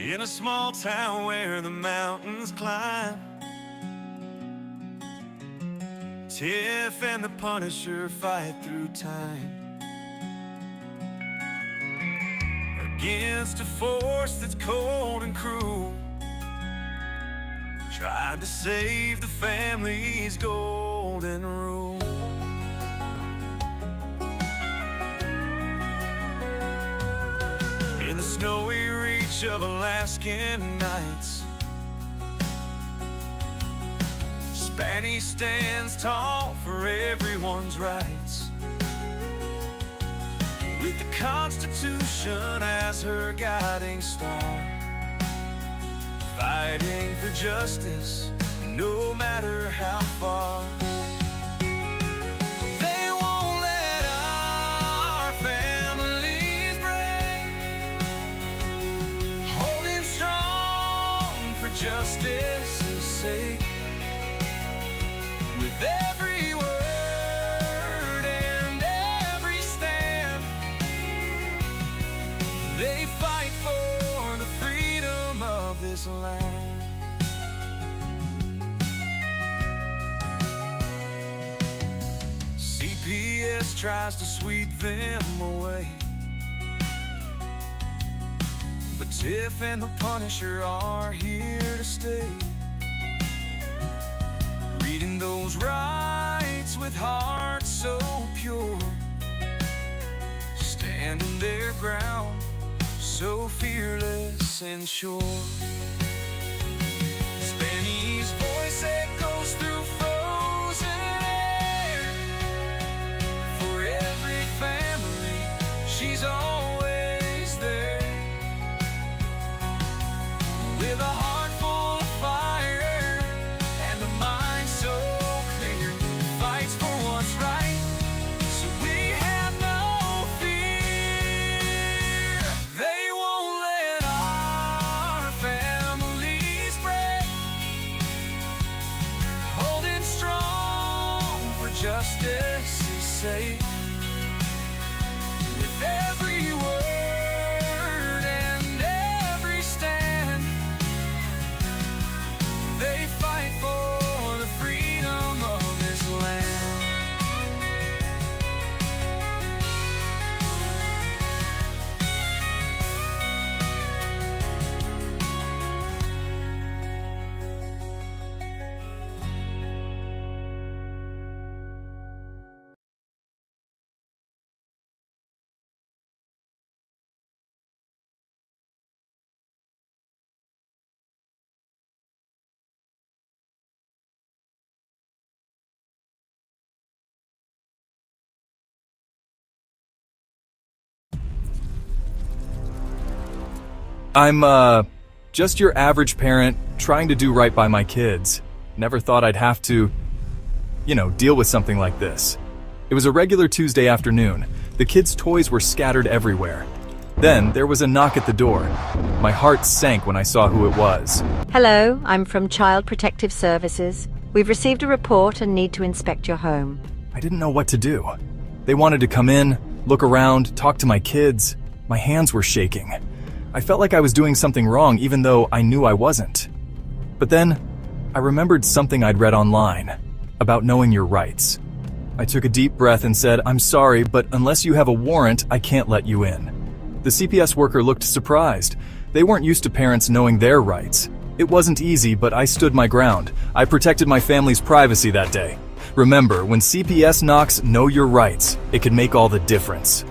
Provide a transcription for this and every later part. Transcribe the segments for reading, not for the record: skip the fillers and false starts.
In a small town where the mountains climb, Tiff and the Punisher fight through time against a force that's cold and cruel, trying to save the family's golden rule. In the snowy reach of Alaskan nights, Spanish stands tall for everyone's rights, with the Constitution as her guiding star, fighting for justice no matter how far. They won't let our families break, holding strong for justice's sake. With every word and every stand, they fight for the freedom of this land. CPS tries to sweep them away, but Tiff and the Punisher are here to stay, reading those rights with hearts so pure, standing their ground so fearless and sure. Spanish voice echoes through frozen air. For every family, she's always there, with a heart full of fire and a mind so clear, fights for what's right, so we have no fear. They won't let our families break, holding strong for justice's sake. With every word and every stand, they fight for the freedom of this land. I'm just your average parent trying to do right by my kids. Never thought I'd have to, deal with something like this. It was a regular Tuesday afternoon. The kids' toys were scattered everywhere. Then there was a knock at the door. My heart sank when I saw who it was. Hello, I'm from Child Protective Services. We've received a report and need to inspect your home. I didn't know what to do. They wanted to come in, look around, talk to my kids. My hands were shaking. I felt like I was doing something wrong even though I knew I wasn't. But then, I remembered something I'd read online about knowing your rights. I took a deep breath and said, "I'm sorry, but unless you have a warrant, I can't let you in." The CPS worker looked surprised. They weren't used to parents knowing their rights. It wasn't easy, but I stood my ground. I protected my family's privacy that day. Remember, when CPS knocks, know your rights. It can make all the difference.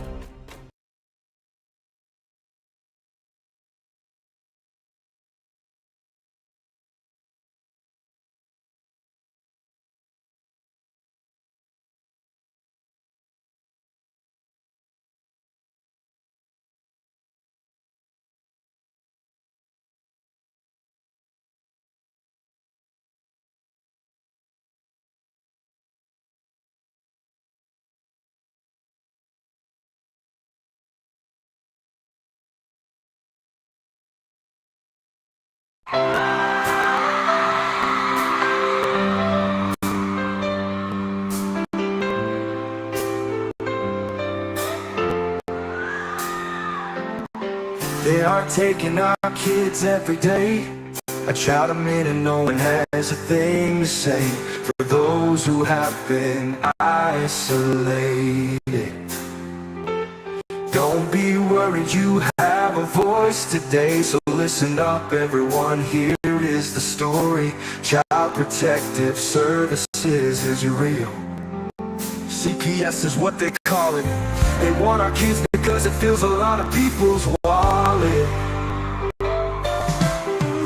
They are taking our kids every day. A child a minute, no one has a thing to say for those who have been isolated. Don't be worried, you have a voice today. So listen up everyone, here is the story. Child Protective Services is real. CPS is what they call it. They want our kids because it fills a lot of people's wallet.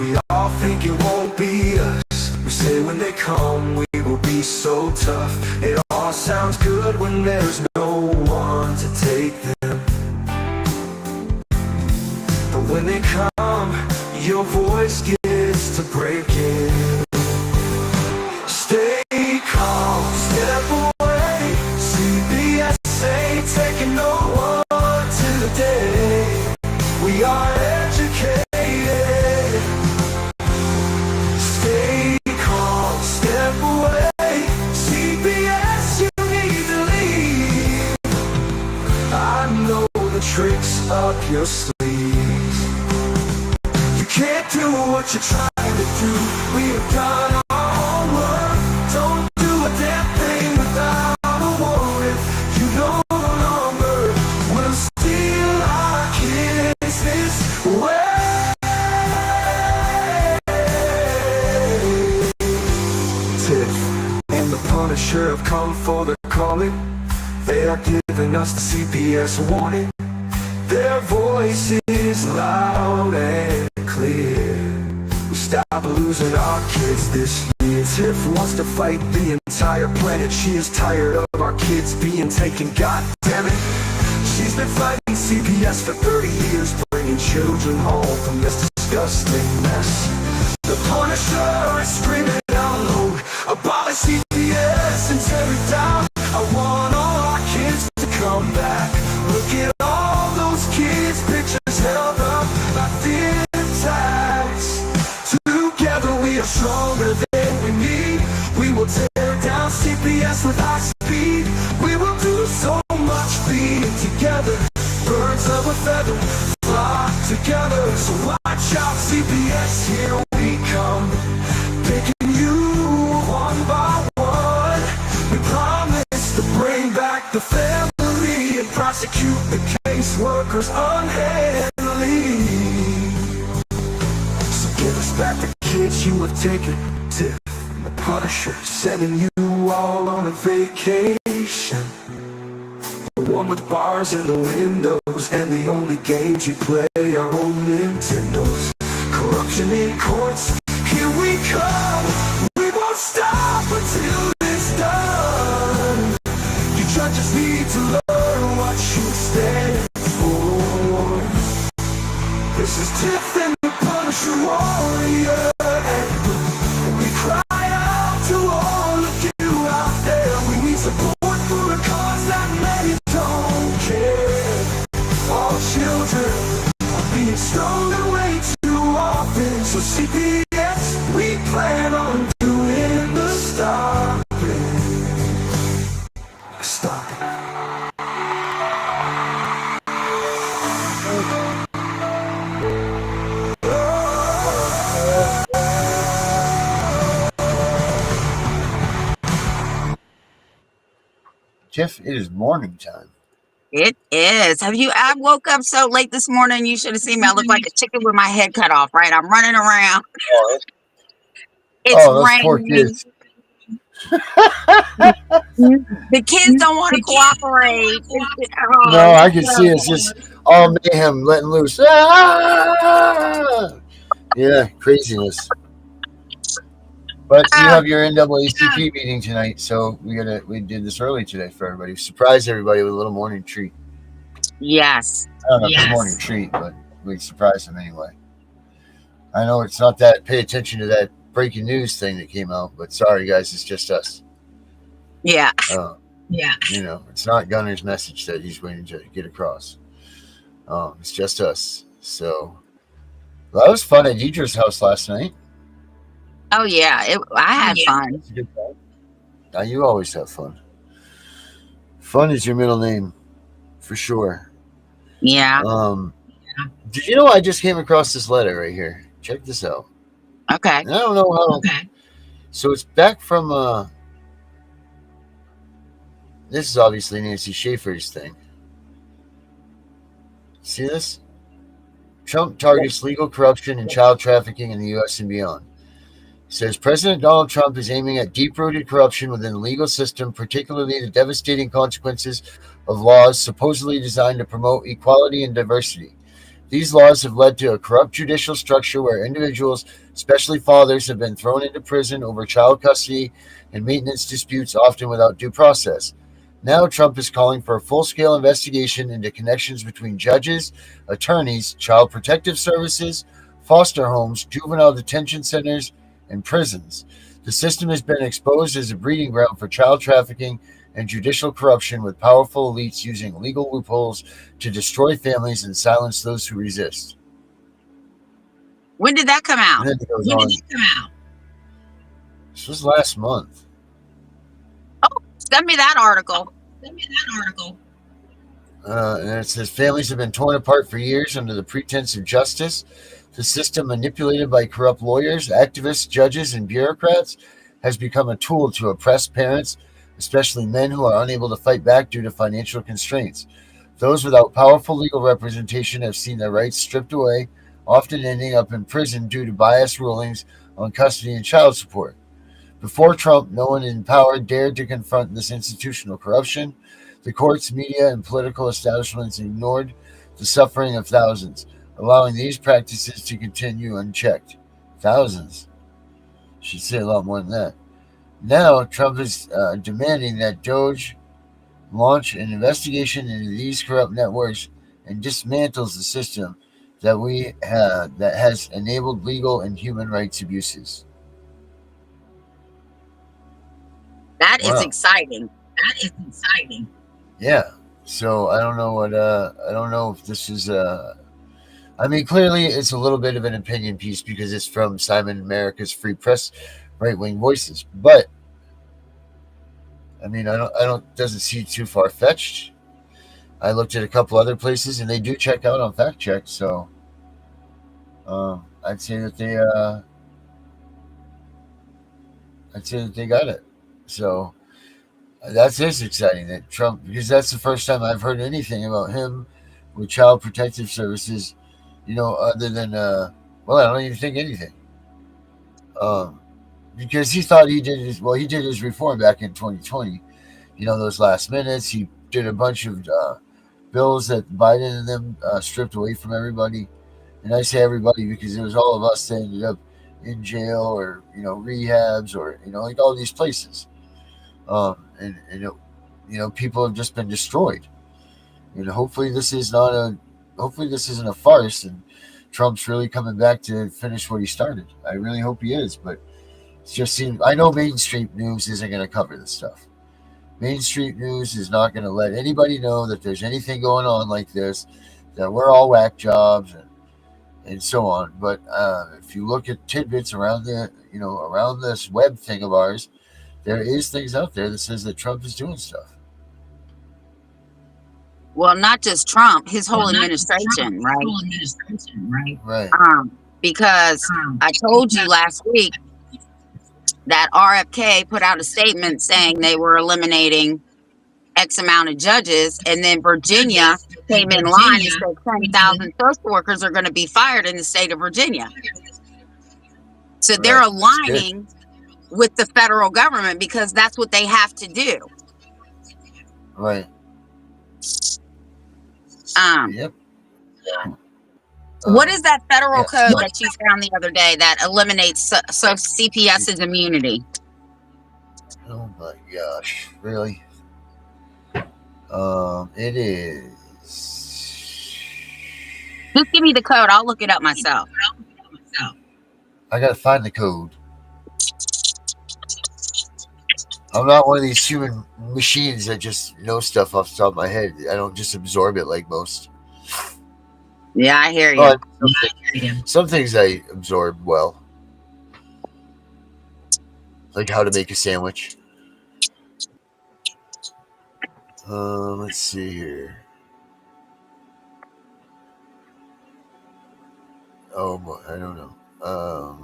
We all think it won't be us. We say when they come we will be so tough. It all sounds good when there's no one to take them. But when they come, your voice gets to breaking. Stay calm, step away. CPS ain't taking no one today. We are educated. Stay calm, step away. CPS, you need to leave. I know the tricks up your sleeve. You can't do what you're trying to do. We have done our homework. Don't do a damn thing without a warrant. You no longer will steal our kids this way. Tiff and the Punisher have come for the calling. They are giving us the CPS warning. Their voice is loud and clear. We stop losing our kids this year. Tiff wants to fight the entire planet. She is tired of our kids being taken, god damn it. She's been fighting CPS for 30 years, bringing children home from this disgusting mess. The Punisher is screaming out loud, abolish CPS and tear it down. I want all our kids to come back. Look at all those kids' pictures held up by thin ties. Together we are stronger than we need. We will tear down CPS with high speed. We will do so much being together. Birds of a feather flock together. So watch out CPS, here we come. Picking you one by one. We promise to bring back the family and prosecute the caseworkers unhandily. So give us back the kids you have taken. Tiff and the Punisher sending you all on a vacation. The one with bars in the windows and the only games you play are old Nintendos. Corruption in courts, here we come. We won't stop until it's done. You judges need to learn what you stand for. This is Tiff and the Punisher warrior. We cry out to all of you out there. We need support for a cause that many don't care. All children are being stolen way too often. So CPS, we plan on doing the stopping. Stop it. Tiff, it is morning time. It is. I woke up so late this morning. You should have seen me. I look like a chicken with my head cut off, right? I'm running around. It's those poor raining. kids. The kids don't want to cooperate. No, I can see it's just all mayhem letting loose. Ah! Yeah, craziness. But you have your NAACP meeting tonight, so we did this early today for everybody. Surprise everybody with a little morning treat. Yes. I don't know if it's a morning treat, but we surprised them anyway. I know it's not that. Pay attention to that breaking news thing that came out, but sorry guys, it's just us. Yeah. You know, it's not Gunner's message that he's waiting to get across. It's just us. So that was fun at Deidre's house last night. Oh yeah, I had fun. It's a good time. Now you always have fun. Fun is your middle name, for sure. Yeah. Did you know I just came across this letter right here? Check this out. Okay. And I don't know how. Okay. So it's back from. This is obviously Nancy Schaefer's thing. See this? Trump targets legal corruption and child trafficking in the U.S. and beyond. Says President Donald Trump is aiming at deep-rooted corruption within the legal system, particularly the devastating consequences of laws supposedly designed to promote equality and diversity. These laws have led to a corrupt judicial structure where individuals, especially fathers, have been thrown into prison over child custody and maintenance disputes, often without due process. Now Trump is calling for a full-scale investigation into connections between judges, attorneys, child protective services, foster homes, juvenile detention centers, and prisons. The system has been exposed as a breeding ground for child trafficking and judicial corruption, with powerful elites using legal loopholes to destroy families and silence those who resist. When did that come out? This was last month. Oh, send me that article. And it says families have been torn apart for years under the pretense of justice. The system, manipulated by corrupt lawyers, activists, judges, and bureaucrats, has become a tool to oppress parents, especially men who are unable to fight back due to financial constraints. Those without powerful legal representation have seen their rights stripped away, often ending up in prison due to biased rulings on custody and child support. Before Trump, no one in power dared to confront this institutional corruption. The courts, media, and political establishments ignored the suffering of thousands, allowing these practices to continue unchecked. Thousands. Should say a lot more than that. Now, Trump is demanding that DOJ launch an investigation into these corrupt networks and dismantles the system that has enabled legal and human rights abuses. That is exciting. Yeah. So I don't know I don't know if this is I mean, clearly it's a little bit of an opinion piece because it's from Simon America's Free Press, right-wing voices. But I mean, I don't doesn't seem too far-fetched. I looked at a couple other places and they do check out on fact check, so I'd say that they got it. So that's exciting that Trump, because that's the first time I've heard anything about him with child protective services, other than I don't even think anything. Because he thought he did his reform back in 2020. Those last minutes, he did a bunch of bills that Biden and them stripped away from everybody. And I say everybody because it was all of us that ended up in jail or, rehabs or, like all these places. And people have just been destroyed. And hopefully this isn't a farce and Trump's really coming back to finish what he started. I really hope he is, but it just seems, I know mainstream news isn't going to cover this stuff. Mainstream news is not going to let anybody know that there's anything going on like this, that we're all whack jobs and so on. But if you look at tidbits around around this web thing of ours, there is things out there that says that Trump is doing stuff. Well, not just Trump, his whole administration, right? Right. Because I told you last week that RFK put out a statement saying they were eliminating X amount of judges, and then Virginia came in line and said 10,000 social workers are going to be fired in the state of Virginia. So they're aligning with the federal government because that's what they have to do. Right. Yep. What is that federal code that you found the other day that eliminates CPS's immunity? Oh my gosh, really? It is. Just give me the code. I'll look it up myself. I gotta find the code. I'm not one of these human machines that just know stuff off the top of my head. I don't just absorb it like most. Yeah, I hear you. Some things I absorb well. Like how to make a sandwich. Let's see here. Oh boy, I don't know. Uh,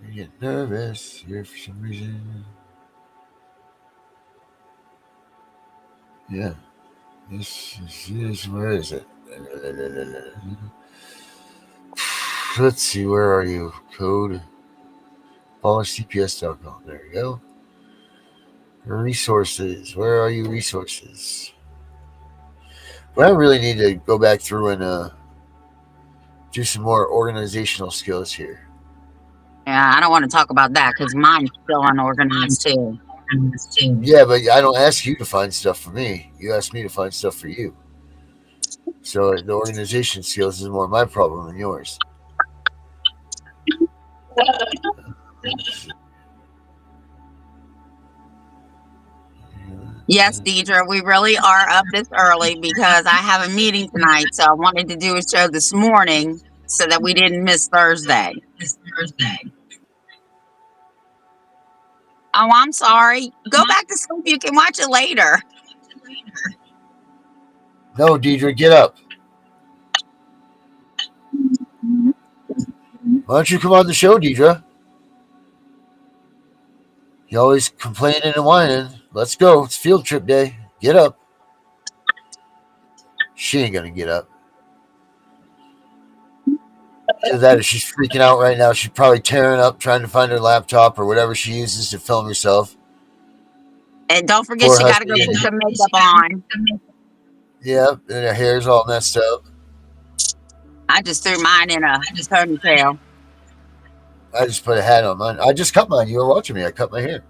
I get nervous here for some reason. Yeah, this is where is it? Let's see, where are you? Code policps.com. There you go. Resources. Where are you? Resources. But I really need to go back through and do some more organizational skills here. Yeah, I don't want to talk about that because mine's still unorganized too. Yeah, but I don't ask you to find stuff for me. You ask me to find stuff for you. So the organization skills is more my problem than yours. Yes, Deidre, we really are up this early because I have a meeting tonight. So I wanted to do a show this morning so that we didn't miss Thursday. Oh, I'm sorry. Go back to sleep. You can watch it later. No, Deidre, get up. Why don't you come on the show, Deidre? You always complaining and whining. Let's go. It's field trip day. Get up. She ain't gonna get up. Either that or she's freaking out right now. She's probably tearing up trying to find her laptop or whatever she uses to film herself. And don't forget, Poor she got to go husband. put some makeup on. Yeah, and her hair's all messed up. I just threw mine in a ponytail. I just put a hat on mine. I just cut mine. You were watching me. I cut my hair.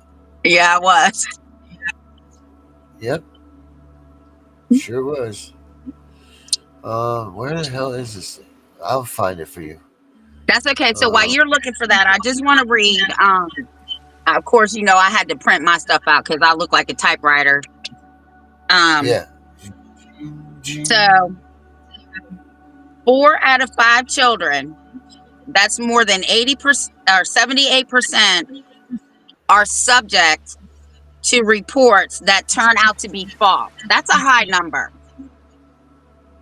Yeah, I was. Yep. Sure was. Where the hell is this thing? I'll find it for you. That's okay. So while you're looking for that, I just want to read. Of course, you know I had to print my stuff out because I look like a typewriter. Yeah. So 4 out of 5 children, that's more than 80% or 78%, are subject to reports that turn out to be false. That's a high number.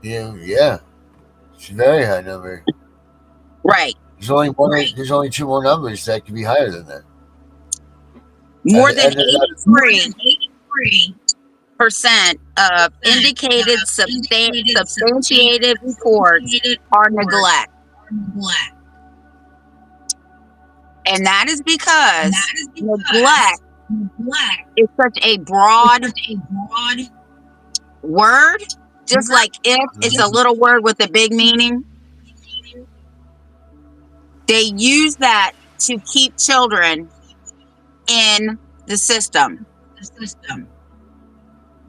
Yeah. It's a very high number. Right. There's only one. There's only 2 more numbers that could be higher than that. More than 83% of indicated substantiated reports are neglect. And that is because neglect is such a broad word, just like if it's a little word with a big meaning. They use that to keep children in the system.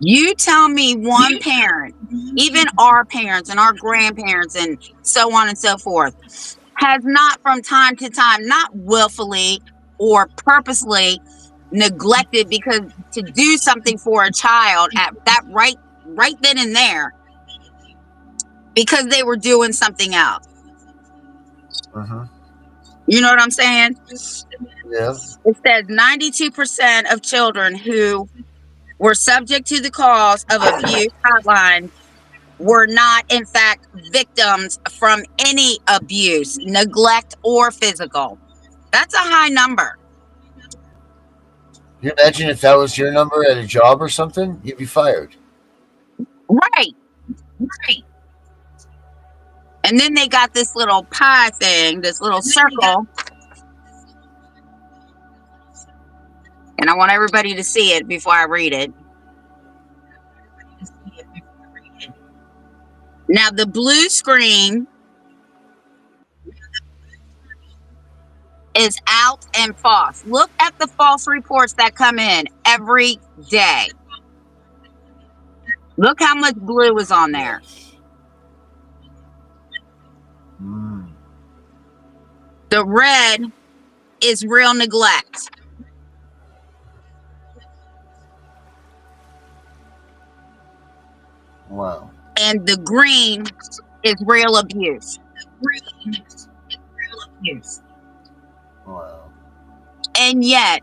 You tell me one parent, even our parents and our grandparents and so on and so forth, has not from time to time, not willfully or purposely neglected because to do something for a child at that right then and there because they were doing something else. You know what I'm saying? Yeah. It says 92% of children who were subject to the calls of abuse hotline were not, in fact, victims from any abuse, neglect, or physical. That's a high number. Can you imagine if that was your number at a job or something? You'd be fired. Right. And then they got this little pie thing, this little circle. And I want everybody to see it before I read it. Now, the blue screen is out and false. Look at the false reports that come in every day. Look how much blue is on there. The red is real neglect. Wow. And the green is real abuse. Wow. And yet,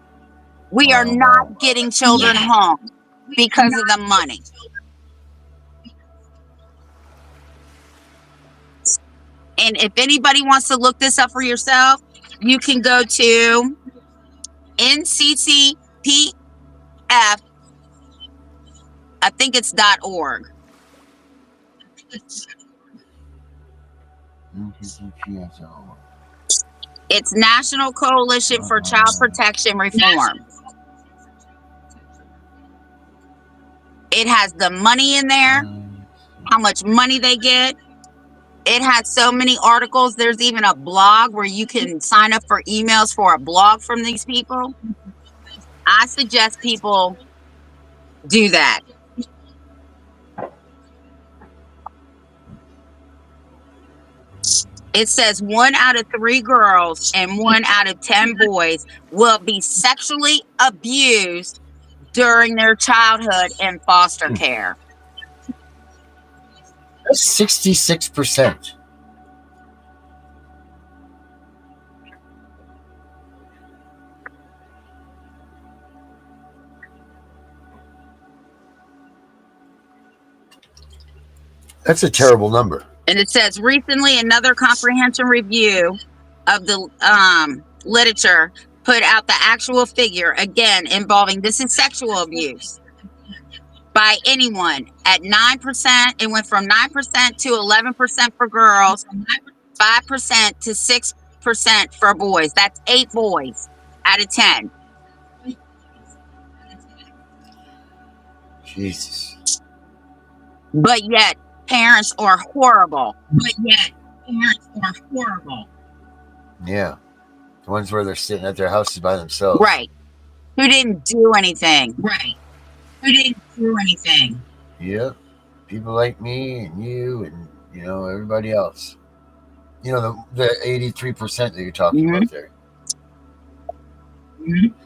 we are not getting children home. because of the money. And if anybody wants to look this up for yourself, you can go to NCCPF, I think it's .org. It's National Coalition for Child Protection Reform. It has the money in there, how much money they get. It has so many articles. There's even a blog where you can sign up for emails for a blog from these people. I suggest people do that. It says 1 out of 3 girls and 1 out of 10 boys will be sexually abused during their childhood in foster care. That's 66%. That's a terrible number. And it says recently another comprehensive review of the literature put out the actual figure, again, involving this is sexual abuse by anyone at 9%. It went from 9% to 11% for girls, 5% to 6% for boys. That's 8 boys out of 10. Jesus. But yet parents are horrible. Yeah. The ones where they're sitting at their houses by themselves. Right. Who didn't do anything. Yep. People like me and you and, everybody else. The 83% that you're talking about there.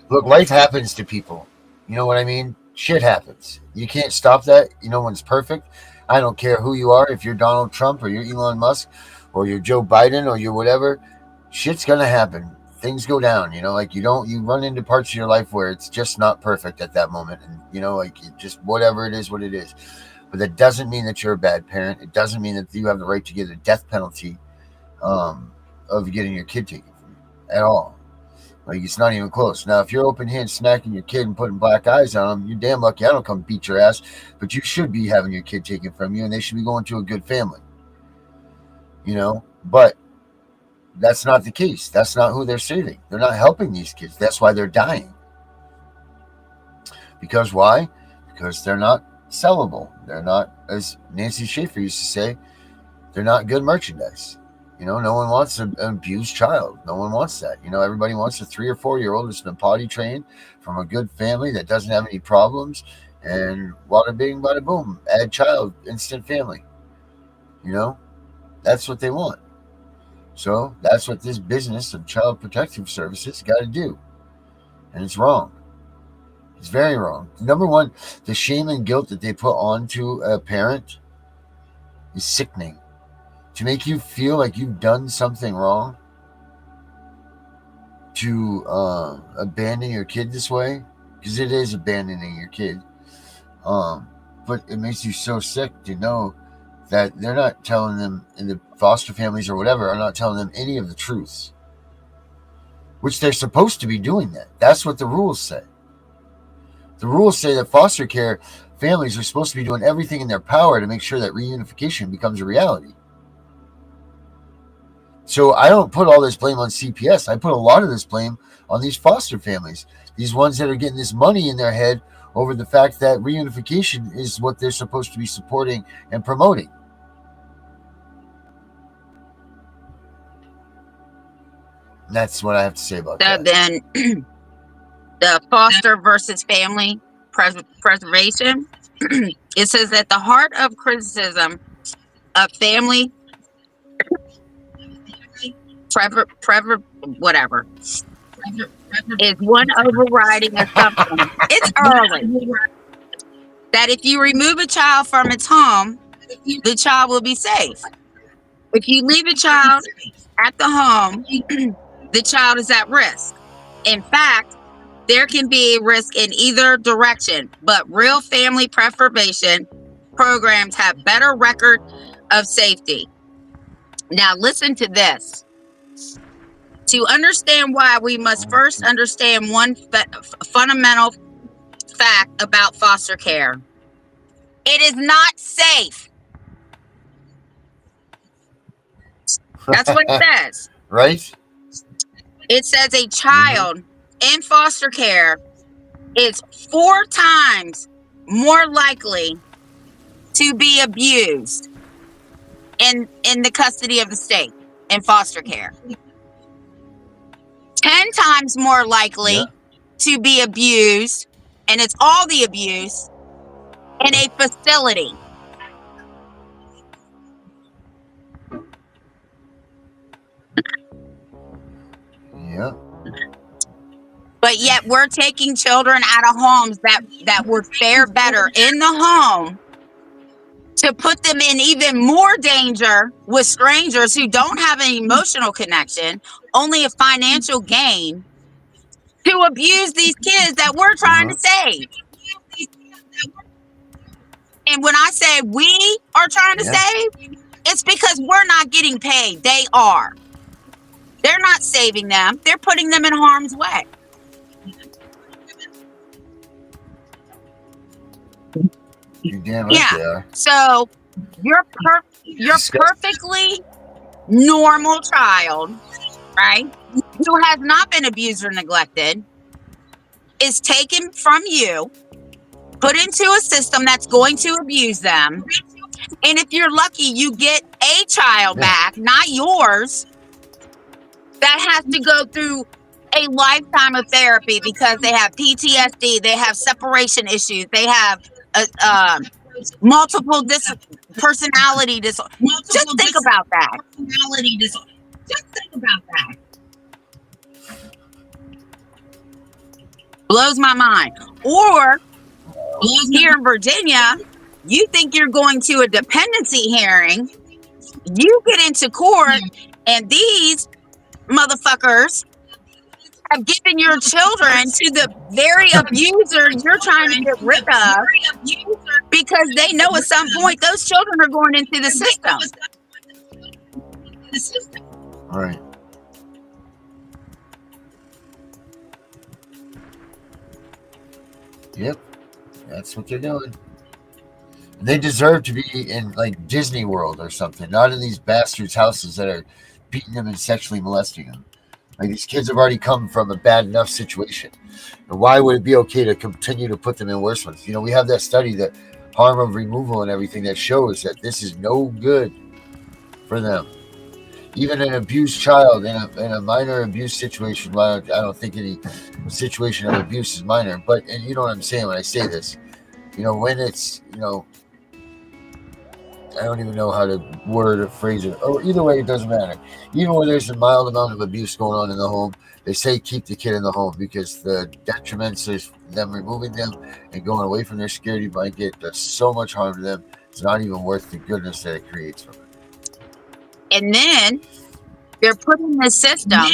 Look, life happens to people. You know what I mean? Shit happens. You can't stop that. No one's perfect. I don't care who you are. If you're Donald Trump or you're Elon Musk or you're Joe Biden or you're whatever, shit's going to happen. Things go down, you run into parts of your life where it's just not perfect at that moment. And, just whatever it is, what it is. But that doesn't mean that you're a bad parent. It doesn't mean that you have the right to get a death penalty of getting your kid taken from you at all. It's not even close. Now, if you're open hand smacking your kid and putting black eyes on them, you're damn lucky I don't come beat your ass. But you should be having your kid taken from you, and they should be going to a good family. But that's not the case. That's not who they're saving. They're not helping these kids. That's why they're dying. Because why? Because they're not sellable. They're not, as Nancy Schaefer used to say, they're not good merchandise. No one wants an abused child. No one wants that. Everybody wants a 3 or 4 year old that's been potty trained from a good family that doesn't have any problems. And wada bing, bada boom, add child, instant family. That's what they want. So that's what this business of child protective services got to do. And it's wrong. It's very wrong. Number one, the shame and guilt that they put onto a parent is sickening. To make you feel like you've done something wrong, to abandon your kid this way, because it is abandoning your kid. But it makes you so sick to know that they're not telling them, in the foster families or whatever, are not telling them any of the truths. Which they're supposed to be doing that. That's what the rules say. The rules say that foster care families are supposed to be doing everything in their power to make sure that reunification becomes a reality. So I don't put all this blame on CPS. I put a lot of this blame on these foster families. These ones that are getting this money in their head over the fact that reunification is what they're supposed to be supporting and promoting. And that's what I have to say about that. Then the foster versus family preservation. It says that the heart of criticism of family whatever is one overriding assumption. It's early that if you remove a child from its home, the child will be safe. If you leave a child at the home, the child is at risk. In fact, there can be risk in either direction, but real family preservation programs have better record of safety. Now listen to this. To understand why, we must first understand one fundamental fact about foster care. It is not safe. That's what it says. Right? It says a child in foster care is 4 times more likely to be abused in the custody of the state in foster care. 10 times more likely to be abused, and it's all the abuse, in a facility. Yeah. But yet we're taking children out of homes that would fare better in the home to put them in even more danger with strangers who don't have an emotional connection, only a financial gain, to abuse these kids that we're trying to save. And when I say we are trying to save, it's because we're not getting paid. They are. They're not saving them. They're putting them in harm's way. You're damn right they are. So your perfectly normal child, right, who has not been abused or neglected, is taken from you, put into a system that's going to abuse them. And if you're lucky, you get a child back, not yours, that has to go through a lifetime of therapy because they have PTSD, they have separation issues, they have multiple personality disorder. Just think about that. Blows my mind. Or here in Virginia, you think you're going to a dependency hearing, you get into court, and these motherfuckers have given your children to the very abuser you're trying to get rid of, because they know at some point those children are going into the system. All right. Yep. That's what they're doing. They deserve to be in like Disney World or something, not in these bastards' houses that are beating them and sexually molesting them. Like, these kids have already come from a bad enough situation. And why would it be okay to continue to put them in worse ones? You know, we have that study, that harm of removal and everything, that shows that this is no good for them. Even an abused child in a minor abuse situation, well, I don't think any situation of abuse is minor, but, and you know what I'm saying when I say this, you know, when it's, you know, I don't even know how to word or phrase it. Or either way, it doesn't matter. Even when there's a mild amount of abuse going on in the home, they say keep the kid in the home, because the detriments of them removing them and going away from their security blanket does so much harm to them. It's not even worth the goodness that it creates from it. And then they're putting the system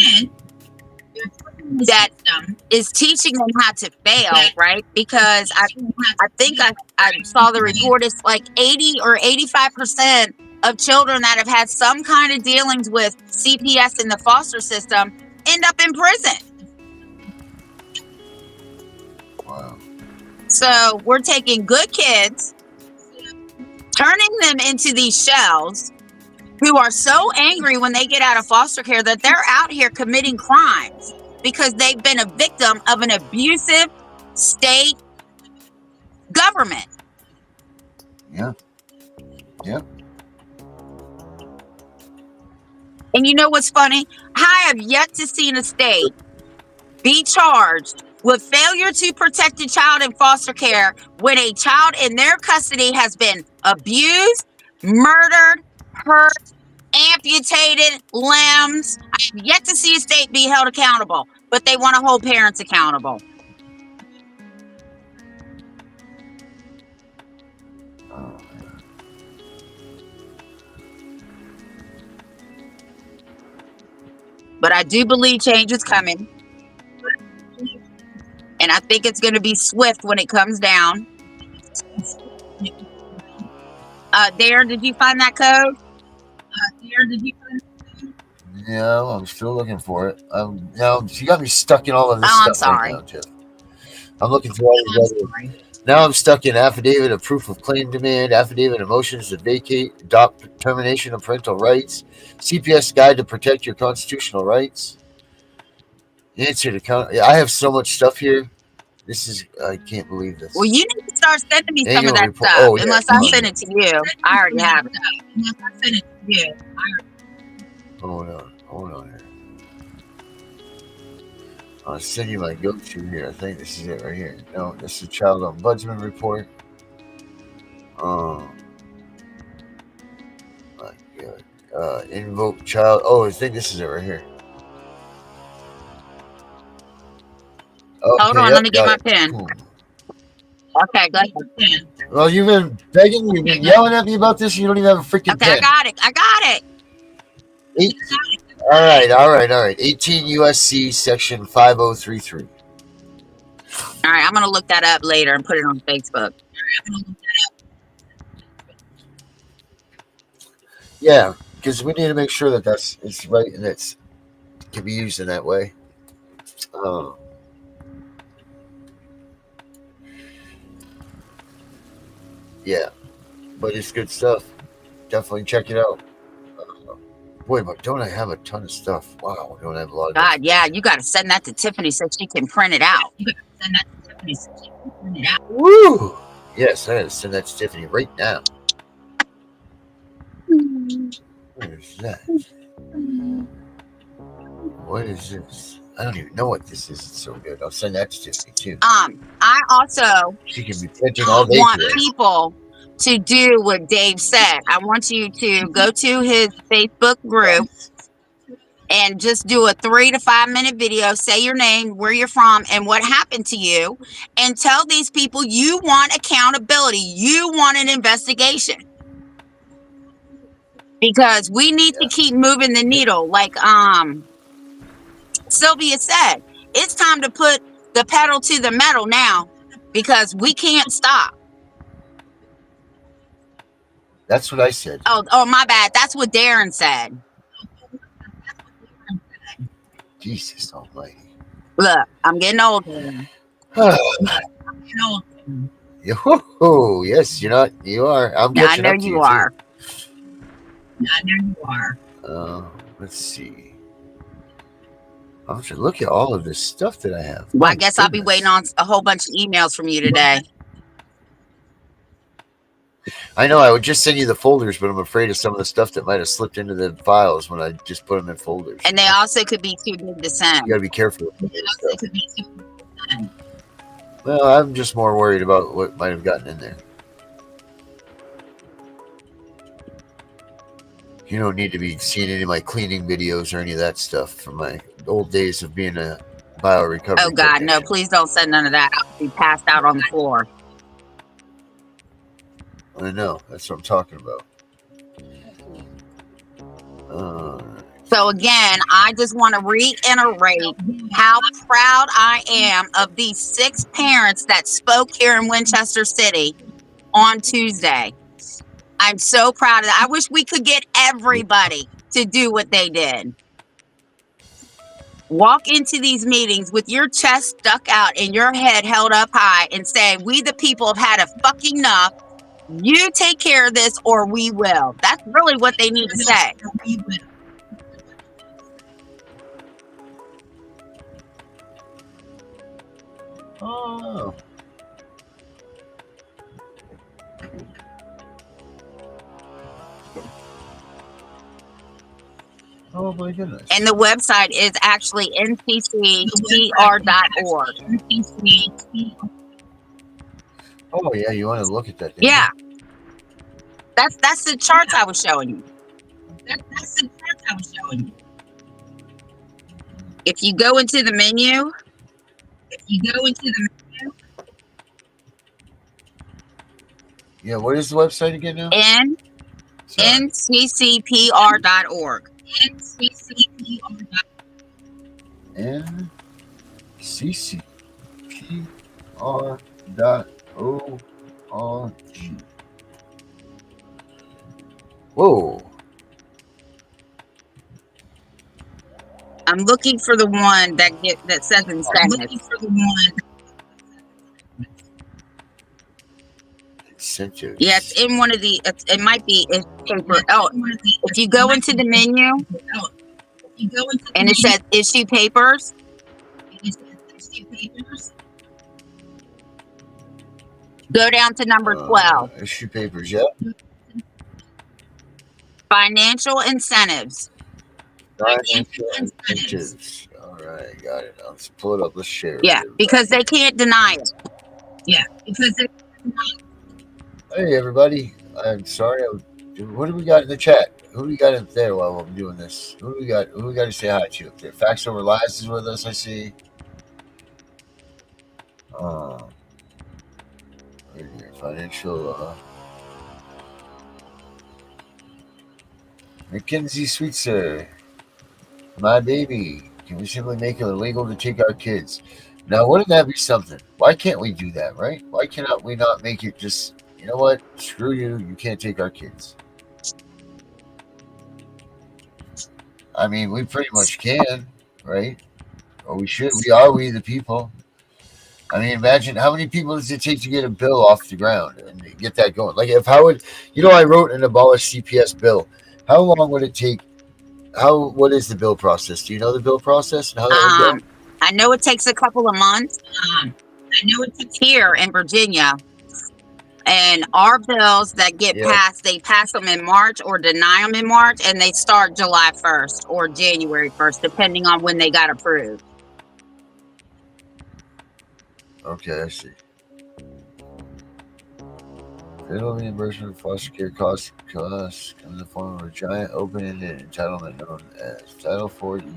that is teaching them how to fail, right? Because I think I saw the report, it's like 80 or 85% of children that have had some kind of dealings with CPS in the foster system end up in prison. Wow. So we're taking good kids, turning them into these shells who are so angry when they get out of foster care that they're out here committing crimes because they've been a victim of an abusive state government. Yeah. Yep. And you know what's funny? I have yet to see a state be charged with failure to protect a child in foster care when a child in their custody has been abused, murdered, hurt, amputated limbs. I have yet to see a state be held accountable, but they want to hold parents accountable. But I do believe change is coming. And I think it's going to be swift when it comes down. Darren, did you find that code? Yeah, I'm still looking for it. Now she got me stuck in all of this Oh, I'm stuff right sorry. now, Tiff. I'm looking through all these other. Now I'm stuck in affidavit of proof of claim demand, affidavit of motions to vacate, adopt termination of parental rights, CPS guide to protect your constitutional rights. Answer to count. Yeah, I have so much stuff here. This is I can't believe this. Well, you need to start sending me some Annual of that report. stuff. Oh, yeah. Unless I send it to you. I already have it. Hold on here. I'll send you my go-to here. I think this is it right here. No, this is child ombudsman report. My God. Invoke child. Oh, I think this is it right here. Okay, Hold on, let me get my pen. Cool. Okay, go ahead. Well, you've been begging, you've been yelling at me about this. You don't even have a freaking Okay, pen. I got it. All right. 18 USC section 5033. All right, I'm going to look that up later and put it on Facebook. Yeah, because we need to make sure that it's right and it can be used in that way. Yeah, but it's good stuff. Definitely check it out. Boy, but don't I have a ton of stuff? Wow, don't I have a lot of God, yeah, you got to send that to Tiffany so she can print it out. Woo! Yes, I gotta send that to Tiffany right now. What is that? What is this? I don't even know what this is. It's so good. I'll send that to Tiffany too. I also She can be printing all day want today. people to do what Dave said. I want you to go to his Facebook group and just do a 3 to 5 minute video. Say your name, where you're from, and what happened to you, and tell these people you want accountability. You want an investigation. Because we need to keep moving the needle. Like Sylvia said, it's time to put the pedal to the metal now because we can't stop. That's what I said. Oh, my bad. That's what Darren said. Jesus almighty. Look, I'm getting old. Yo, yes, you're not. You are. I'm Yeah, I catching know up to you are. Let's see. I'm trying to look at all of this stuff that I have. Well, I My guess I'll be goodness. waiting on a whole bunch of emails from you today. I know I would just send you the folders, but I'm afraid of some of the stuff that might have slipped into the files when I just put them in folders. And they also could be too big to send. You gotta be careful. Well, I'm just more worried about what might have gotten in there. You don't need to be seeing any of my cleaning videos or any of that stuff from my old days of being a biorecovery. Oh, God, no, please don't send none of that. I'll be passed out on the floor. I know. That's what I'm talking about. So again, I just want to reiterate how proud I am of these 6 parents that spoke here in Winchester City on Tuesday. I'm so proud of that. I wish we could get everybody to do what they did. Walk into these meetings with your chest stuck out and your head held up high and say, we the people have had a fucking enough. You take care of this or we will. That's really what they need to say. Oh. Oh my goodness. And the website is actually nccpr.org. Oh yeah, you want to look at that? Yeah. That's the charts I was showing you. If you go into the menu, Yeah, what is the website again now? nccpr.org. Whoa. I'm looking for the one that says incentive. Incentives. Yeah, it's in one of the. It might be in paper. Oh, if you go into the menu and it says issue papers, go down to number 12. Issue papers, yeah. Financial incentives. Financial incentives. All right, got it. Now let's pull it up. Let's share it. Yeah, because they can't deny it. Hey, everybody. I'm sorry. What do we got in the chat? Who do we got in there while I'm doing this? Who do we got? Who do we got to say hi to up there? Facts Over Lies is with us, I see. Right here, financial. Mackenzie Sweetser. My baby. Can we simply make it illegal to take our kids? Now, wouldn't that be something? Why can't we do that, right? Why cannot we not make it just, you know what? Screw you. You can't take our kids. I mean, we pretty much can, right? Or we should. We the people. I mean, imagine how many people does it take to get a bill off the ground and get that going? Like, if Howard, I wrote an abolish CPS bill. How long would it take? What is the bill process? Do you know the bill process and how that would go? I know it takes a couple of months. Here in Virginia, and our bills that get passed, they pass them in March or deny them in March, and they start July 1st or January 1st, depending on when they got approved. Okay, I see. Federal reimbursement for foster care costs come in the form of a giant open-ended entitlement known as Title 4E.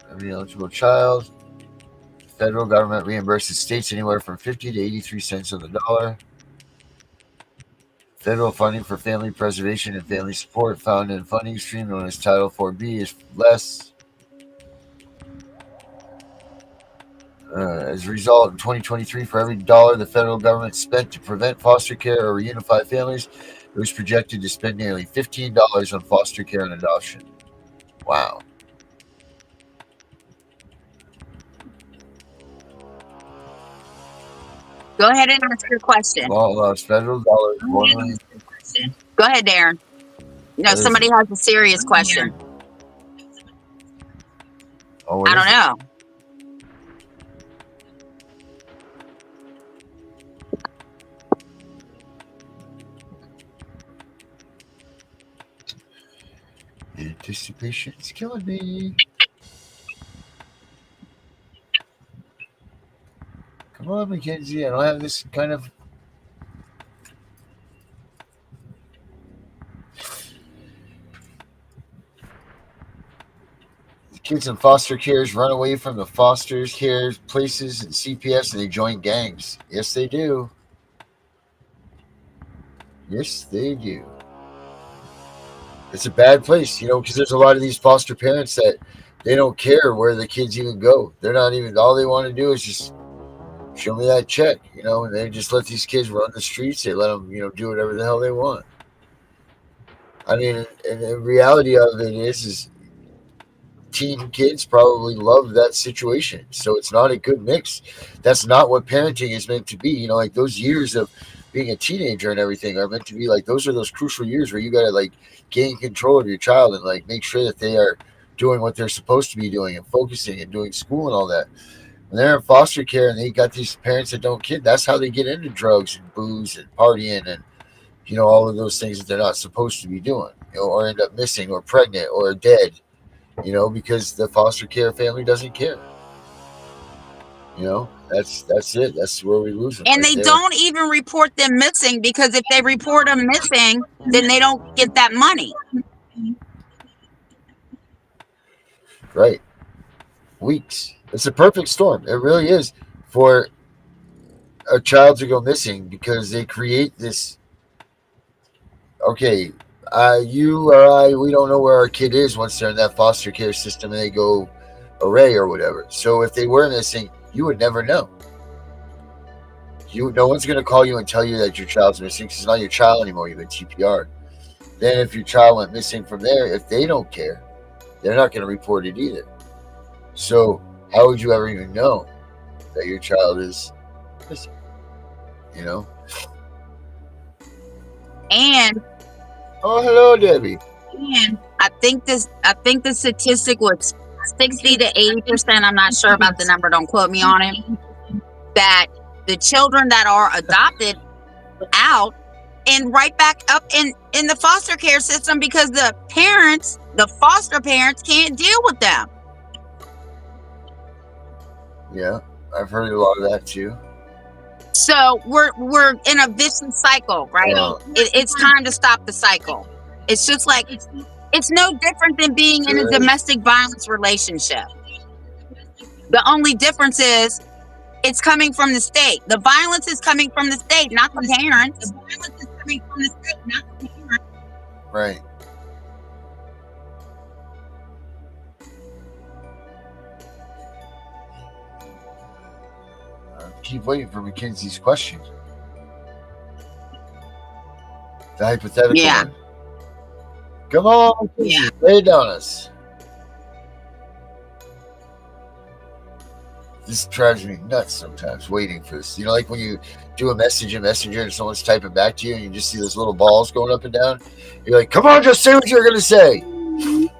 Every eligible child, the federal government reimburses states anywhere from 50 to 83 cents on the dollar. Federal funding for family preservation and family support found in a funding stream known as Title 4B is less. As a result, in 2023, for every dollar the federal government spent to prevent foster care or reunify families, it was projected to spend nearly $15 on foster care and adoption. Wow. Go ahead and ask your question. Law allows federal dollars. Go ahead, Darren. Somebody has a serious question. Oh, I don't know. Anticipation's killing me. Come on, Mackenzie. I don't have this kind of. The kids in foster cares run away from the foster care places and CPS and they join gangs. Yes, they do. Yes, they do. It's a bad place, because there's a lot of these foster parents that they don't care where the kids even go. They're not even, all they want to do is just show me that check, and they just let these kids run the streets. They let them, do whatever the hell they want. I mean, and the reality of it is teen kids probably love that situation. So it's not a good mix. That's not what parenting is meant to be. Like those years of being a teenager and everything are meant to be like, those are those crucial years where you got to gain control of your child and make sure that they are doing what they're supposed to be doing and focusing and doing school and all that. When they're in foster care and they got these parents that don't care, that's how they get into drugs and booze and partying and all of those things that they're not supposed to be doing, or end up missing or pregnant or dead, because the foster care family doesn't care. That's it. That's where we lose them. And they don't even report them missing, because if they report them missing, then they don't get that money. Right. Weeks. It's a perfect storm. It really is for a child to go missing, because they create this. Okay, you or I, we don't know where our kid is once they're in that foster care system and they go array or whatever. So if they were missing, you would never know. No one's going to call you and tell you that your child's missing because it's not your child anymore. You've been TPR'd. Then if your child went missing from there, if they don't care, they're not going to report it either. So how would you ever even know that your child is missing? You know? And oh, hello, Debbie. And I think the statistic was 60 to 80%. I'm not sure about the number. Don't quote me on it. That the children that are adopted out and right back up in the foster care system because the foster parents can't deal with them. Yeah, I've heard a lot of that too. So we're in a vicious cycle, right? It's time to stop the cycle. It's just like it's no different than being in a domestic violence relationship. The only difference is it's coming from the state. The violence is coming from the state, not the parents. The violence is coming from the state, not the parents. Right. Keep waiting for Mackenzie's question. The hypothetical one. Come on, Mackenzie, lay it on us. This drives me nuts sometimes, waiting for this. You know, like when you do a message in Messenger and someone's typing back to you and you just see those little balls going up and down. You're like, come on, just say what you're going to say. And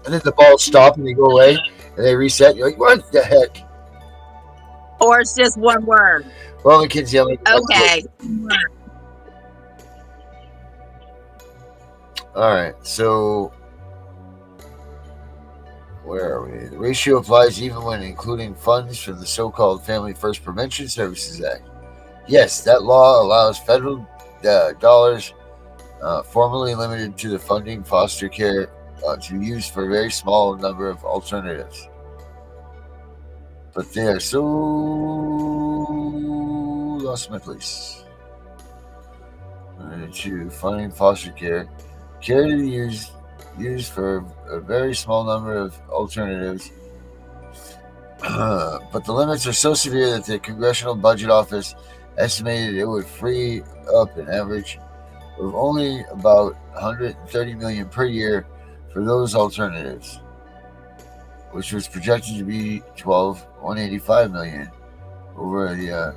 then the balls stop and they go away and they reset. You're like, what the heck? Or it's just one word. Well, Mackenzie, I'm okay. All right, so where are we? The ratio applies even when including funds from the so-called Family First Prevention Services Act. Yes, that law allows federal dollars formally limited to the funding foster care to be used for a very small number of alternatives. But they are so lost my place. To funding foster care to be used for a very small number of alternatives. But the limits are so severe that the Congressional Budget Office estimated it would free up an average of only about $130 million per year for those alternatives, which was projected to be $185 million over the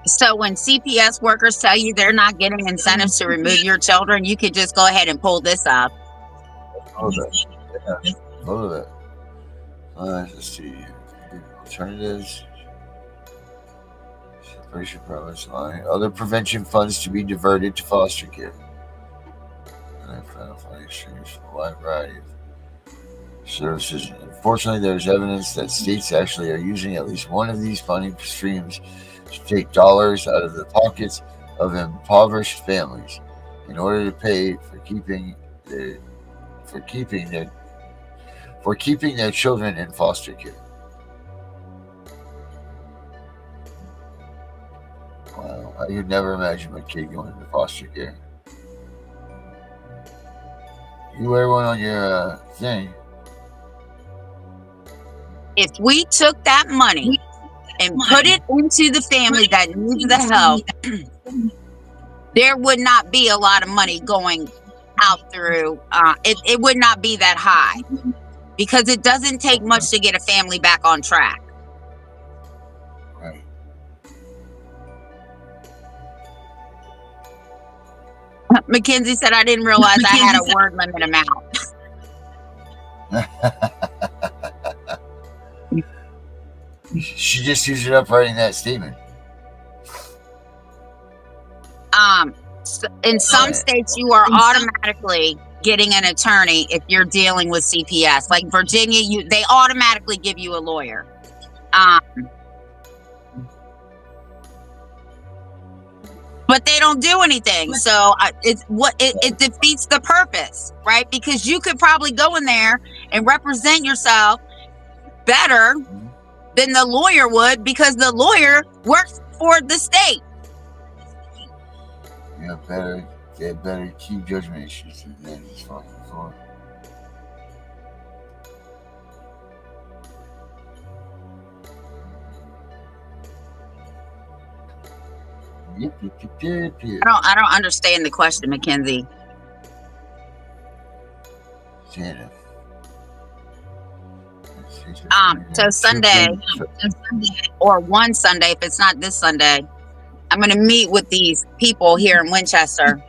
So when CPS workers tell you they're not getting incentives to remove your children, you could just go ahead and pull this up. Hold it. Yeah. Hold it. Let's see. Alternatives. Separation promise line. Other prevention funds to be diverted to foster care. A wide variety of services. Unfortunately, there's evidence that states actually are using at least one of these funding streams to take dollars out of the pockets of impoverished families in order to pay for keeping their children in foster care. Wow, I could never imagine my kid going into foster care. You wear one on your thing. If we took that money and put it into the family that needs the help, there would not be a lot of money going out through. It would not be that high because it doesn't take much to get a family back on track. Right. Mackenzie said, I didn't realize I had a word limit amount. She just used it up writing that statement. In some states, you are automatically getting an attorney if you're dealing with CPS. Like Virginia, they automatically give you a lawyer. But they don't do anything. So it defeats the purpose, right? Because you could probably go in there and represent yourself better than the lawyer would because the lawyer works for the state. Yeah, better. They had better key judgment issues than that. It's fucking fun. Yep. I don't understand the question, Mackenzie. Santa. So Sunday, or one Sunday, if it's not this Sunday, I'm going to meet with these people here in Winchester,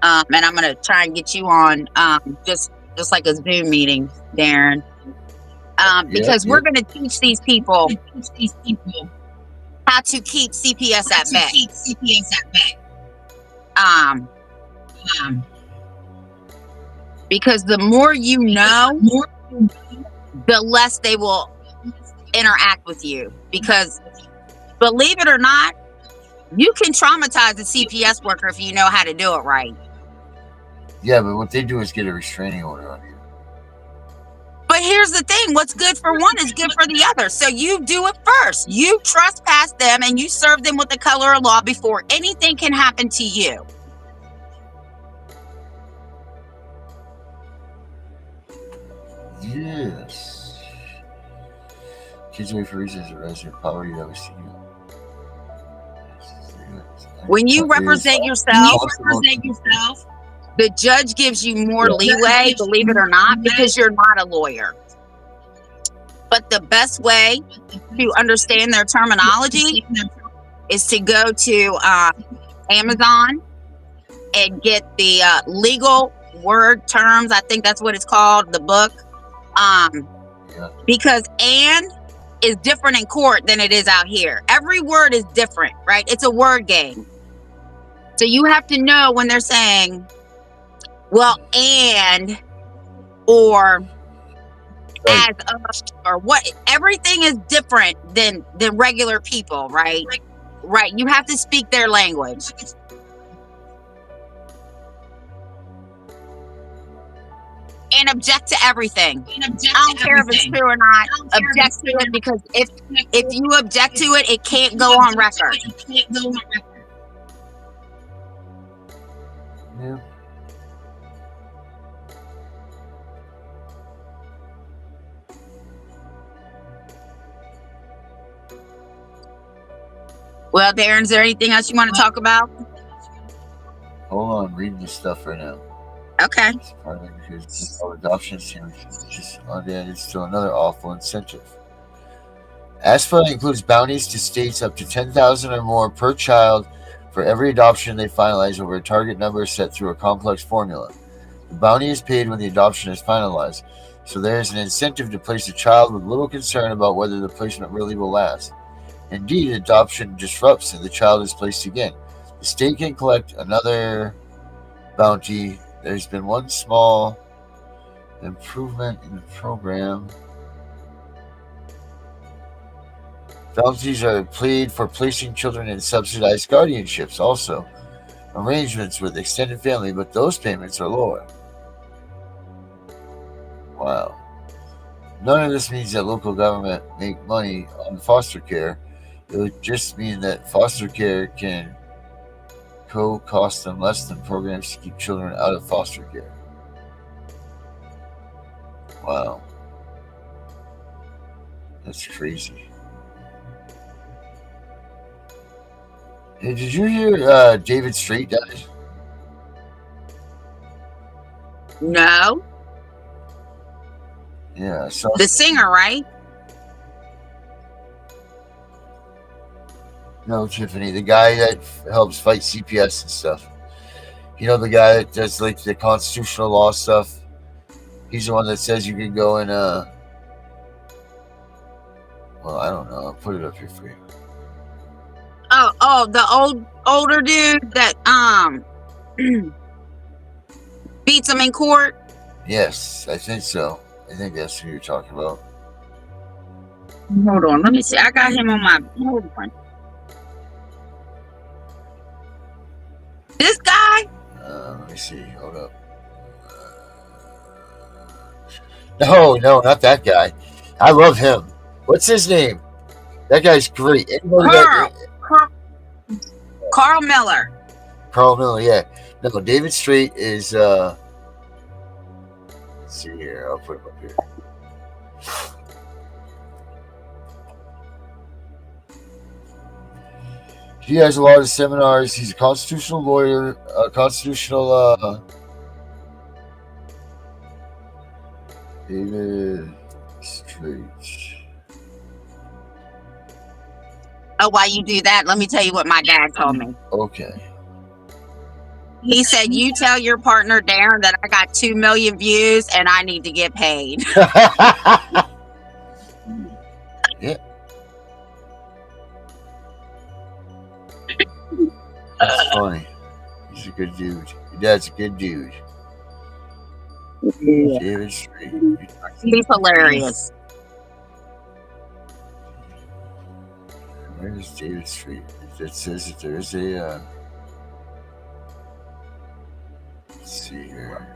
and I'm going to try and get you on just like a Zoom meeting, Darren, because we're going to teach these people how to keep CPS at bay. Because the more you know, the less they will interact with you. Because believe it or not, you can traumatize a CPS worker if you know how to do it right. Yeah, but what they do is get a restraining order on you. But here's the thing, what's good for one is good for the other. So you do it first. You trespass them and you serve them with the color of law before anything can happen to you. Yes. Kids wait for reasons of resident poverty that was seen. When you represent yourself, the judge gives you more leeway, believe it or not, because you're not a lawyer. But the best way to understand their terminology is to go to Amazon and get the legal word terms. I think that's what it's called, the book. Because "and" is different in court than it is out here. Every word is different, right? It's a word game. So you have to know when they're saying, well, and, or as or what. Everything is different than regular people, right? Right. You have to speak their language. And object to everything. I don't care if it's true or not. Object to it, because if you object to it, it can't go on record. Yeah. Well, Darren, is there anything else you want to talk about? Hold on, reading this stuff right now. Okay. It's part of it because adoption is just it's still another awful incentive. ASPA includes bounties to states up to $10,000 or more per child for every adoption they finalize over a target number set through a complex formula. The bounty is paid when the adoption is finalized, so there is an incentive to place a child with little concern about whether the placement really will last. Indeed, adoption disrupts and the child is placed again. The state can collect another bounty. There's been one small improvement in the program. Bounties are paid for placing children in subsidized guardianships, also arrangements with extended family, but those payments are lower. Wow. None of this means that local government make money on foster care. It would just mean that foster care can cost them less than programs to keep children out of foster care. Wow. That's crazy. Hey, did you hear David Strait died? No. Yeah, so The singer, right? no, Tiffany, the guy that helps fight CPS and stuff. You know, the guy that does like the constitutional law stuff. He's the one that says you can go and well, I don't know. I'll put it up here for you. Oh, the older dude that beats him in court. Yes, I think so. I think that's who you're talking about. Hold on, let me see. I got him on my. Hold on. This guy? Let me see. Hold up. No, not that guy. I love him. What's his name? That guy's great. Carl Miller. Carl Miller, yeah. No, David Strait is let's see here, I'll put him up here. He has a lot of seminars. He's a constitutional lawyer, David Strait. Oh, while you do that, let me tell you what my dad told me. Okay. He said, you tell your partner, Darren, that I got 2 million views and I need to get paid. Yeah. That's funny. He's a good dude. Your dad's a good dude. Yeah. David Strait. He's hilarious. Where's David Strait? It says that there's a let's see here.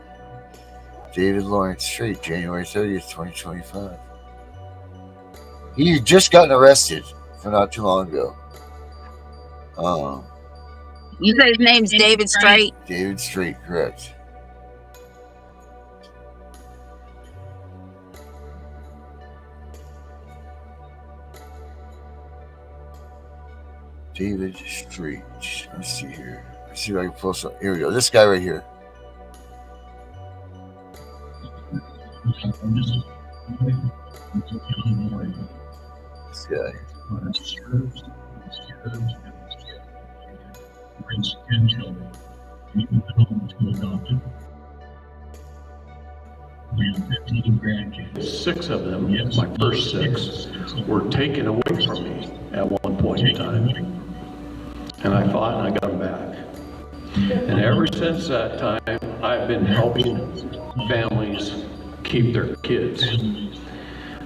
David Lawrence Strait, January 30th, 2025. He had just gotten arrested for not too long ago. You say his name's David Strait? David Strait, correct. David Strait. Let's see here. Let's see if I can pull some. Here we go. This guy right here. This guy. We have 15 grandkids. 6 of them, my first 6, were taken away from me at one point in time. And I fought and I got them back. And ever since that time, I've been helping families keep their kids.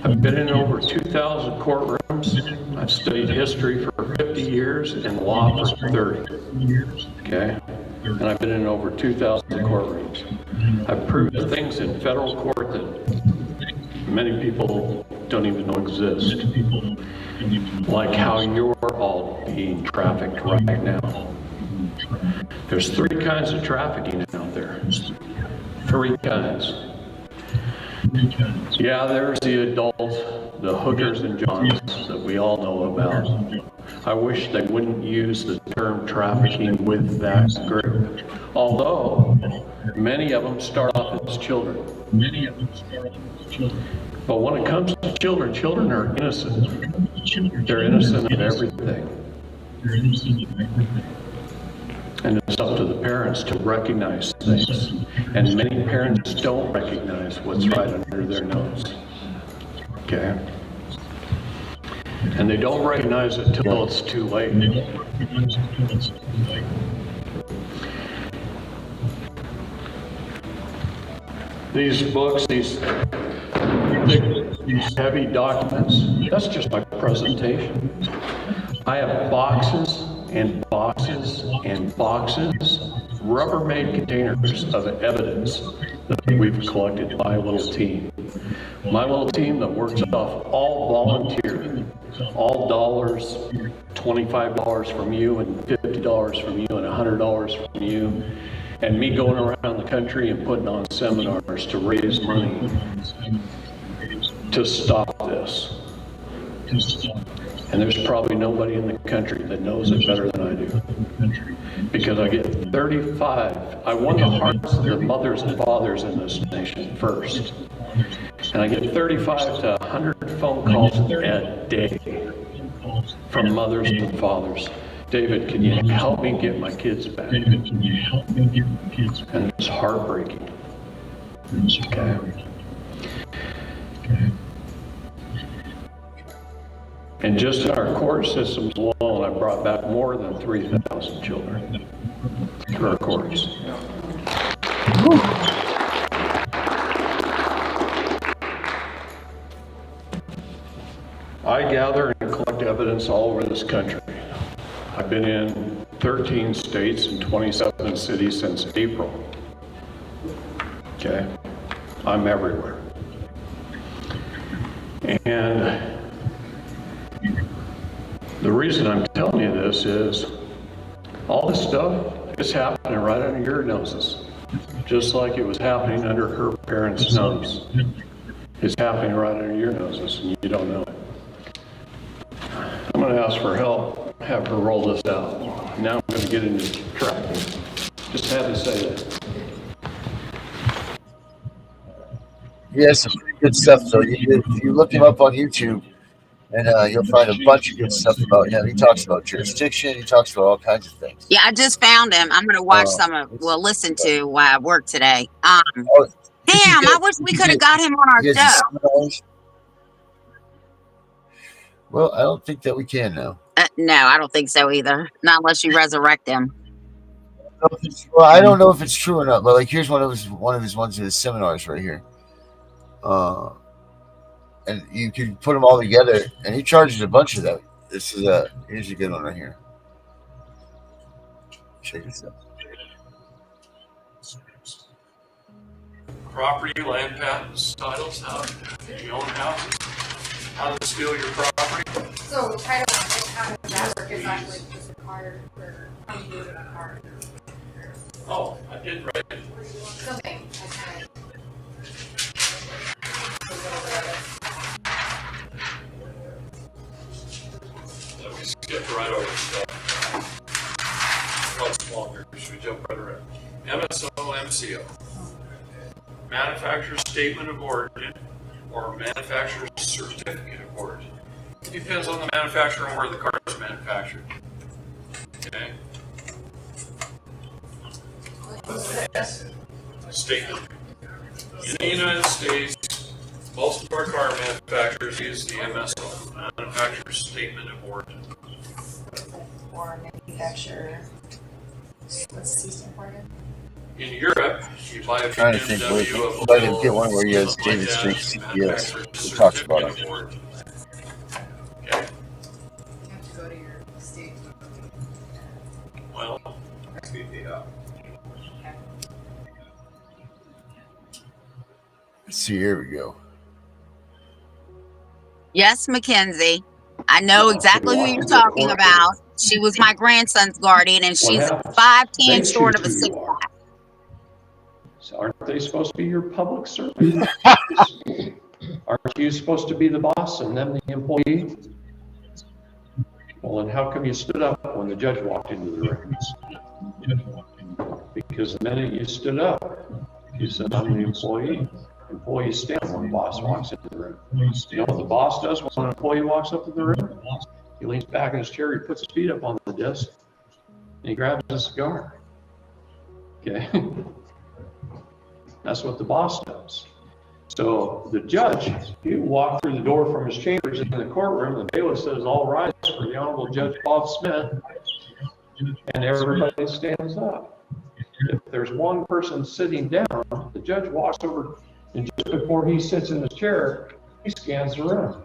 I've been in over 2,000 courtrooms. I've studied history for 50 years and law for 30. Okay? And I've been in over 2,000 courtrooms. I've proved things in federal court that many people don't even know exist. Like how you're all being trafficked right now. There's 3 kinds of trafficking out there. 3 kinds. Yeah, there's the adults, the hookers and johns that we all know about. I wish they wouldn't use the term trafficking with that group. Although, many of them start off as children. But when it comes to children, children are innocent. They're innocent of everything. And it's up to the parents to recognize things. And many parents don't recognize what's right under their nose. Okay? And they don't recognize it till it's too late. These books, these heavy documents, that's just my presentation. I have boxes and boxes and boxes, Rubbermaid containers of evidence that we've collected by a little team. My little team that works off all volunteer, all dollars, $25 from you and $50 from you and $100 from you, and me going around the country and putting on seminars to raise money to stop this. And there's probably nobody in the country that knows it better than I do. Because I get 35, I won the hearts of the mothers and fathers in this nation first. And I get 35 to 100 phone calls a day from mothers and fathers. David, can you help me get my kids back? And it's heartbreaking. Okay. And just in our court systems alone, I brought back more than 3,000 children through our courts. I gather and collect evidence all over this country. I've been in 13 states and 27 cities since April. Okay? I'm everywhere. And the reason I'm telling you this is all this stuff It's happening right under your noses, just like it was happening under her parents' nose. It's happening right under your noses, and you don't know it. I'm going to ask for help, have her roll this out. Now I'm going to get into tracking. Just had to say that. He has some pretty good stuff, though. If you look him up on YouTube, and you'll find a bunch of good stuff about him. He talks about jurisdiction. He talks about all kinds of things. Yeah, I just found him. I'm gonna watch some of, well, listen to while I work today. Damn, I wish we could have got him on our show. Well, I don't think that we can now. No, I don't think so either. Not unless you resurrect him. Well, I don't know if it's true or not, but like here's one of his ones in his seminars right here. And you can put them all together, and he charges a bunch of them. This is here's a good one right here. Check this out. Property, land patents, titles, how you own houses, how to steal your property. So title, like, how does that work? Is actually just required for how you do it on a card? Oh, I did write it. Something, I kind of. We skipped right over stuff. Much longer, should we jump right around? MSO, MCO. Manufacturer's statement of origin or manufacturer's certificate of origin. It depends on the manufacturer and where the car is manufactured. Okay? Statement. In the United States, most of our car manufacturers use the MSO, manufacturer's statement of origin. Or manufacturer. What's the system for it? In Europe, you buy a Trying to think, BMW if I can get one where he has David Street CPS, he talks about it. Okay. You have to go to your state. Well, Let's see, here we go. Yes, Mackenzie. I know exactly who you're talking about. She was my grandson's guardian, and she's 5'10" short of a 6'5". So aren't they supposed to be your public servant? Aren't you supposed to be the boss and them the employee? Well, then how come you stood up when the judge walked into the room? Because the minute you stood up, you said, I'm the employee. Employees stand when the boss walks into the room. You know what the boss does when an employee walks up to the room? He leans back in his chair, he puts his feet up on the desk, and he grabs a cigar. Okay? That's what the boss does. So the judge, he walked through the door from his chambers in the courtroom. The bailiff says, all rise for the Honorable Judge Bob Smith, and everybody stands up. If there's one person sitting down, the judge walks over, and just before he sits in his chair, he scans the room.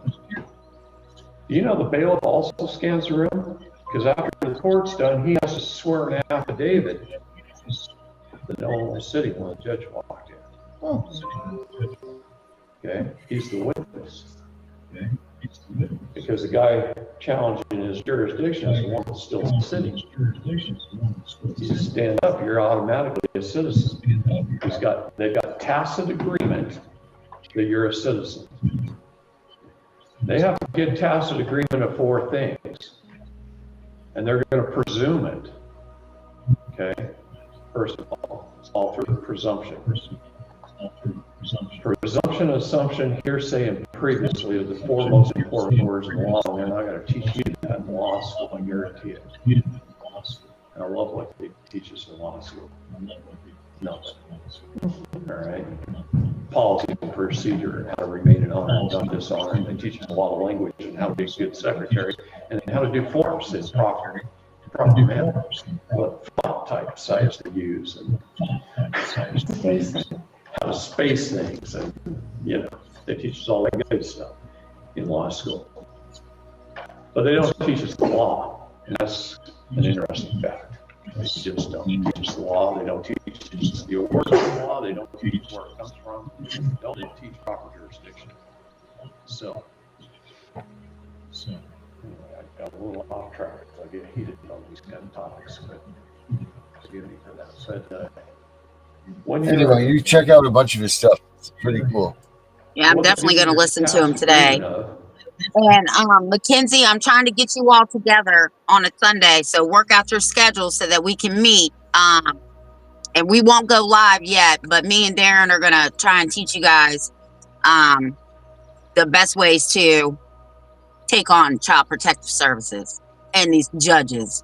Do you know the bailiff also scans the room? Because after the court's done, he has to swear an affidavit that no one was sitting when the judge walked in. Okay, he's the witness. Because the guy challenging his jurisdiction is the one that's still sitting. You stand up, you're automatically a citizen. They've got tacit agreement that you're a citizen. They have to get tacit agreement of 4 things, and they're going to presume it. Okay, first of all, it's all through presumption. Presumption, assumption, hearsay, and previously are the 4 most important words in law, and they're not going to teach you that in law school, I guarantee it. And I love what they teach us in law school. Nothing. All right. Policy and procedure, and how to remain an honor and not dishonor. And they teach us a lot of language and how to be a good secretary, and how to do forms in proper manner. What font type size to use, and how to space things, and they teach us all that good stuff in law school. But they don't teach us the law, and that's an interesting fact. They just don't teach us the law. They don't teach us the origin of the law. They don't teach where it comes from. They teach proper jurisdiction. So anyway, I got a little off track. I get heated on these kind of topics, but excuse me for that. But when Anyway, you check out a bunch of his stuff. It's pretty cool. Yeah, I'm what definitely going to you're listen to him tasked with reading today. of, And Mackenzie, I'm trying to get you all together on a Sunday. So work out your schedule so that we can meet. And we won't go live yet, but me and Darren are going to try and teach you guys the best ways to take on child protective services and these judges.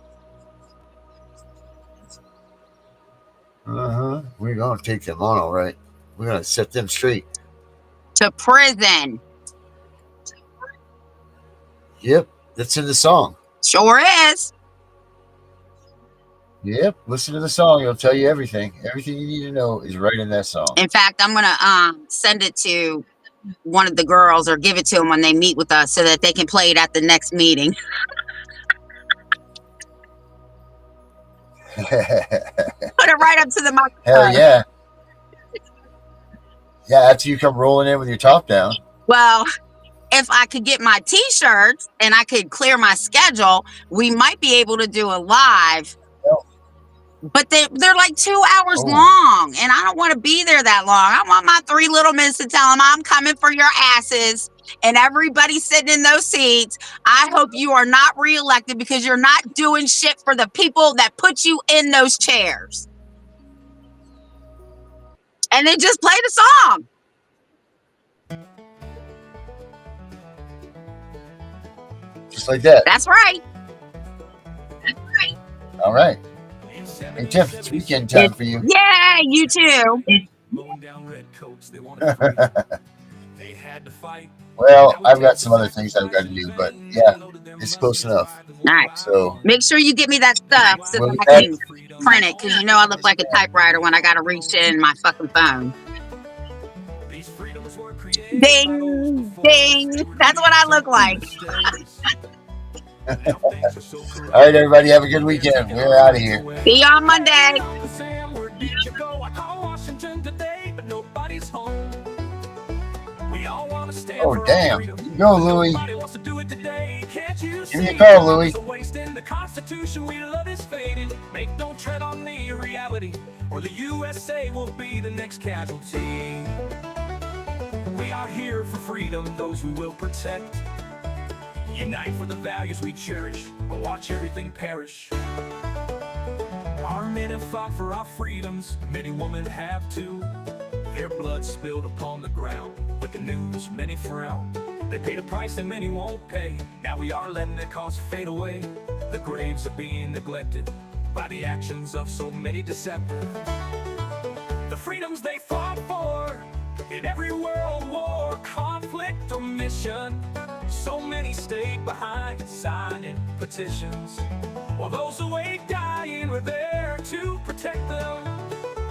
We're gonna take them on, all right. We're gonna set them straight. To prison. Yep, that's in the song. Sure is. Yep, listen to the song. It'll tell you everything. Everything you need to know is right in that song. In fact, I'm going to send it to one of the girls or give it to them when they meet with us so that they can play it at the next meeting. Put it right up to the microphone. Hell yeah. Yeah, after you come rolling in with your top down. Well, if I could get my t-shirts and I could clear my schedule, we might be able to do a live. But they're like 2 hours long, and I don't want to be there that long. I want my three little minutes to tell them I'm coming for your asses, and everybody sitting in those seats. I hope you are not reelected because you're not doing shit for the people that put you in those chairs. And then just play the song. Just like that. That's right. All right. Hey, Tiff, it's weekend time for you. Yeah, you too. Well, I've got some other things I've got to do, but yeah, it's close enough. All right. So make sure you get me that stuff so We'll that be I back. can print it, because you know I look like a typewriter when I got to reach in my fucking phone. Ding, ding. That's what I look like. All right, everybody, have a good weekend. We're out of here. See you on Monday. Oh, damn. You go, Louie. Give me a call, Louie. The Constitution we love is fading. Make no tread on the reality, or the USA will be the next casualty. We are here for freedom, those we will protect. Unite for the values we cherish, or watch everything perish. Our men have fought for our freedoms, many women have too. Their blood spilled upon the ground, with the news many frown. They paid a price that many won't pay. Now we are letting their cause fade away. The graves are being neglected by the actions of so many deceptive. The freedoms they fought for in every world war, conflict or mission. So many stayed behind, signing petitions. While those awake dying were there to protect them.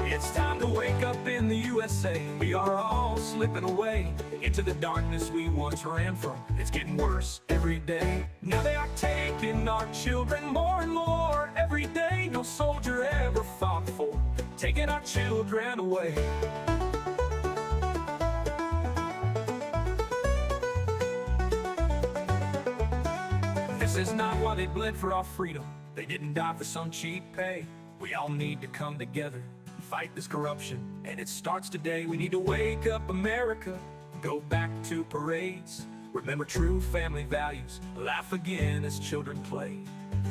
It's time to wake up in the USA. We are all slipping away into the darkness we once ran from. It's getting worse every day. Now they are taking our children more and more every day. No soldier ever fought for taking our children away. This is not why they bled for our freedom. They didn't die for some cheap pay. We all need to come together, fight this corruption, and it starts today. We need to wake up America, go back to parades, remember true family values, laugh again as children play.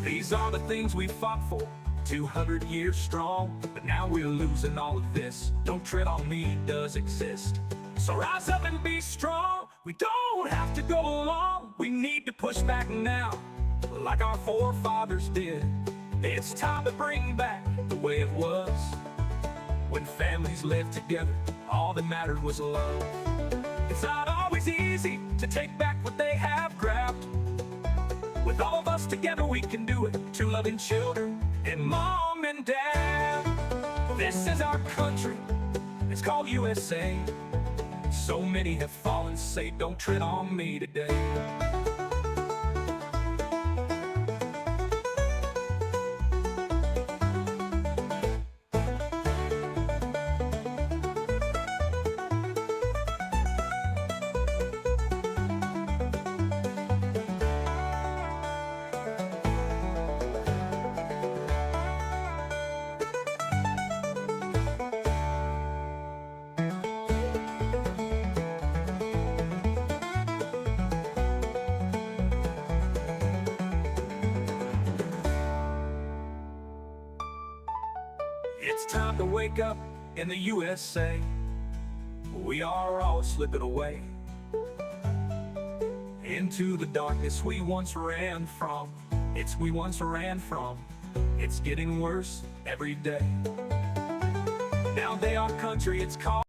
These are the things we fought for, 200 years strong, but now we're losing all of this. Don't tread on me does exist. So rise up and be strong. We don't have to go along. We need to push back now, like our forefathers did. It's time to bring back the way it was, when families lived together, all that mattered was love. It's not always easy to take back what they have grabbed. With all of us together we can do it, two loving children and mom and dad. This is our country, it's called USA. So many have fallen, say don't tread on me today. It's time to wake up in the USA. We are all slipping away into the darkness we once ran from. It's getting worse every day. Now they are country, it's called